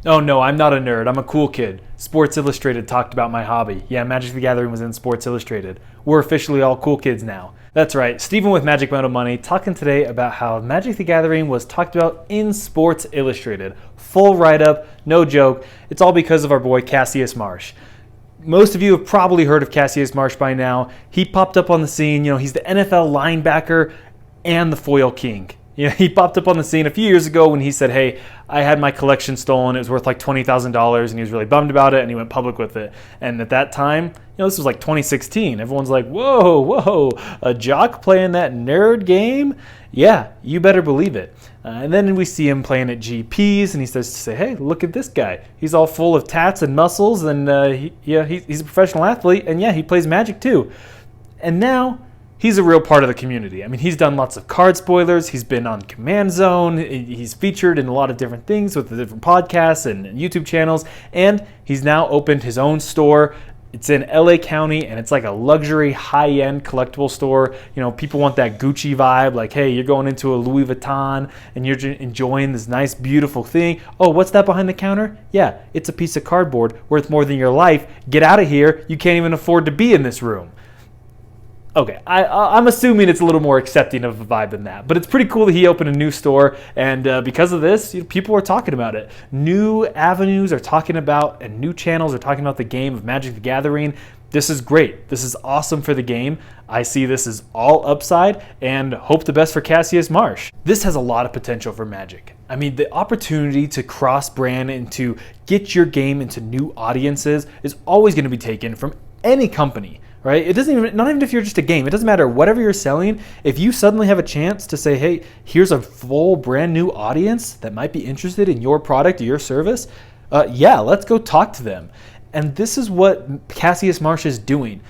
Oh no, I'm not a nerd. I'm a cool kid. Sports Illustrated talked about my hobby. Yeah, Magic the Gathering was in Sports Illustrated. We're officially all cool kids now. That's right, Stephen with Magic Metal Money talking today about how Magic the Gathering was talked about in Sports Illustrated. Full write-up, no joke. It's all because of our boy Cassius Marsh. Most of you have probably heard of Cassius Marsh by now. He popped up on the scene. He's the NFL linebacker and the foil king. He popped up on the scene a few years ago when he said, hey, I had my collection stolen. It was worth like $20,000, and he was really bummed about it, and he went public with it. And at that time, this was like 2016. Everyone's like, whoa, a jock playing that nerd game? Yeah, you better believe it. And then we see him playing at GPs, and he starts to say, hey, look at this guy. He's all full of tats and muscles, and he's a professional athlete, and yeah, he plays Magic too. And now he's a real part of the community. I mean, he's done lots of card spoilers. He's been on Command Zone. He's featured in a lot of different things with the different podcasts and YouTube channels. And he's now opened his own store. It's in LA County, and it's like a luxury, high-end collectible store. People want that Gucci vibe. Like, hey, you're going into a Louis Vuitton, and you're enjoying this nice, beautiful thing. Oh, what's that behind the counter? Yeah, it's a piece of cardboard worth more than your life. Get out of here. You can't even afford to be in this room. Okay, I'm assuming it's a little more accepting of a vibe than that. But it's pretty cool that he opened a new store, and because of this, people are talking about it. New avenues are talking about, and new channels are talking about the game of Magic the Gathering. This is great. This is awesome for the game. I see this as all upside, and hope the best for Cassius Marsh. This has a lot of potential for Magic. I mean, the opportunity to cross-brand and to get your game into new audiences is always going to be taken from any company. Right? It doesn't even, not even if you're just a game, it doesn't matter, whatever you're selling, if you suddenly have a chance to say, hey, here's a full brand new audience that might be interested in your product or your service, yeah, let's go talk to them. And this is what Cassius Marsh is doing.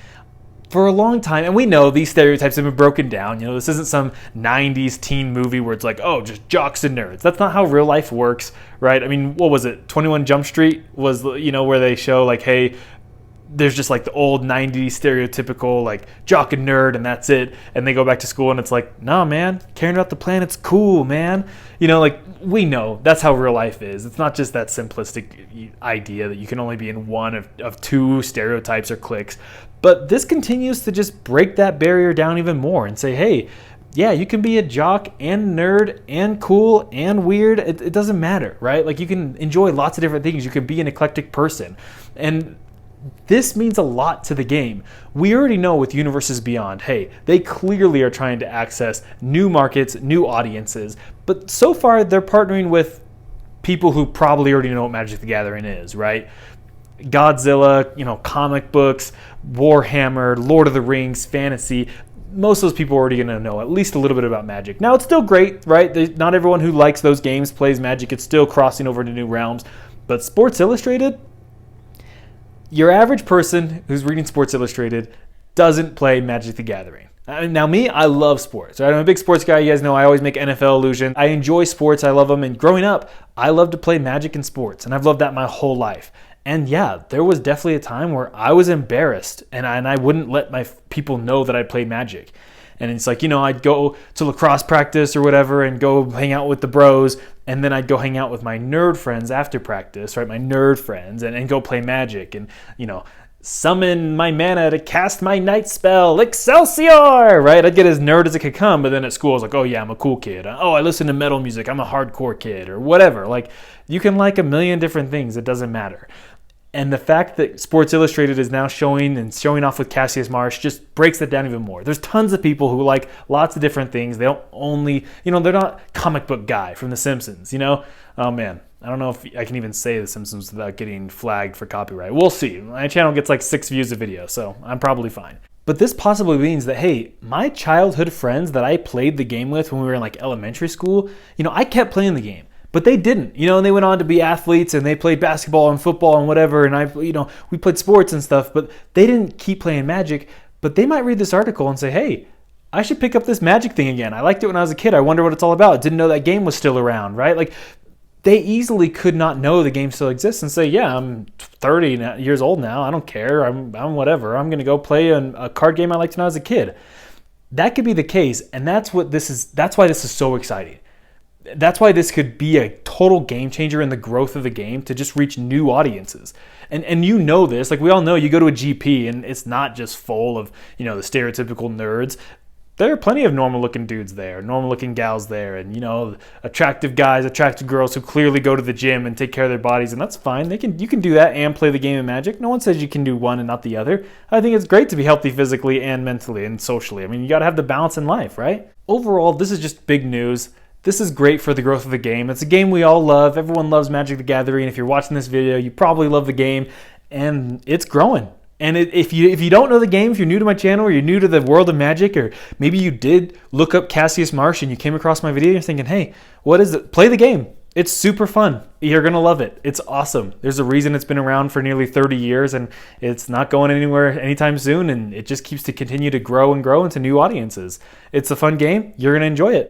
For a long time, and we know these stereotypes have been broken down. This isn't some 90s teen movie where it's like, oh, just jocks and nerds. That's not how real life works, right? I mean, what was it? 21 Jump Street was, where they show like, hey, there's just like the old 90s stereotypical like jock and nerd, and that's it. And they go back to school and it's like, nah, man, caring about the planet's cool, man. Like we know that's how real life is. It's not just that simplistic idea that you can only be in one of two stereotypes or cliques. But this continues to just break that barrier down even more and say, hey, yeah, you can be a jock and nerd and cool and weird. It doesn't matter, right? Like you can enjoy lots of different things. You can be an eclectic person. And this means a lot to the game. We already know with Universes Beyond, hey, they clearly are trying to access new markets, new audiences, but so far they're partnering with people who probably already know what Magic the Gathering is, right? Godzilla, comic books, Warhammer, Lord of the Rings, fantasy. Most of those people are already going to know at least a little bit about Magic. Now, it's still great, right? Not everyone who likes those games plays Magic. It's still crossing over to new realms. But Sports Illustrated, your average person who's reading Sports Illustrated doesn't play Magic the Gathering. Now me, I love sports. Right? I'm a big sports guy. You guys know I always make NFL allusion. I enjoy sports. I love them. And growing up, I loved to play Magic and sports. And I've loved that my whole life. And yeah, there was definitely a time where I was embarrassed and I wouldn't let my people know that I played Magic. And it's like, I'd go to lacrosse practice or whatever and go hang out with the bros. And then I'd go hang out with my nerd friends after practice, right? My nerd friends and go play Magic and, summon my mana to cast my night spell, Excelsior, right? I'd get as nerd as it could come. But then at school, I was like, oh yeah, I'm a cool kid. Oh, I listen to metal music. I'm a hardcore kid or whatever. Like you can like a million different things. It doesn't matter. And the fact that Sports Illustrated is now showing off with Cassius Marsh just breaks that down even more. There's tons of people who like lots of different things. They don't only, they're not comic book guy from The Simpsons, Oh man, I don't know if I can even say The Simpsons without getting flagged for copyright. We'll see. My channel gets like 6 views a video, so I'm probably fine. But this possibly means that, hey, my childhood friends that I played the game with when we were in like elementary school, I kept playing the game. But they didn't, and they went on to be athletes and they played basketball and football and whatever. And we played sports and stuff, but they didn't keep playing Magic. But they might read this article and say, hey, I should pick up this Magic thing again. I liked it when I was a kid. I wonder what it's all about. Didn't know that game was still around, right? Like they easily could not know the game still exists and say, yeah, I'm 30 years old now. I don't care. I'm whatever. I'm going to go play a card game I liked when I was a kid. That could be the case. And that's why this is so exciting. That's why this could be a total game changer in the growth of the game to just reach new audiences. And you know this, like we all know, you go to a GP and it's not just full of, the stereotypical nerds. There are plenty of normal looking dudes there, normal looking gals there, and attractive guys, attractive girls who clearly go to the gym and take care of their bodies, and that's fine. You can do that and play the game of Magic. No one says you can do one and not the other. I think it's great to be healthy physically and mentally and socially. I mean, you got to have the balance in life, right? Overall, this is just big news. This is great for the growth of the game. It's a game we all love. Everyone loves Magic the Gathering. If you're watching this video, you probably love the game, and it's growing. And if you don't know the game, if you're new to my channel or you're new to the world of Magic, or maybe you did look up Cassius Marsh and you came across my video and you're thinking, hey, what is it? Play the game. It's super fun. You're going to love it. It's awesome. There's a reason it's been around for nearly 30 years, and it's not going anywhere anytime soon, and it just keeps to continue to grow and grow into new audiences. It's a fun game. You're going to enjoy it.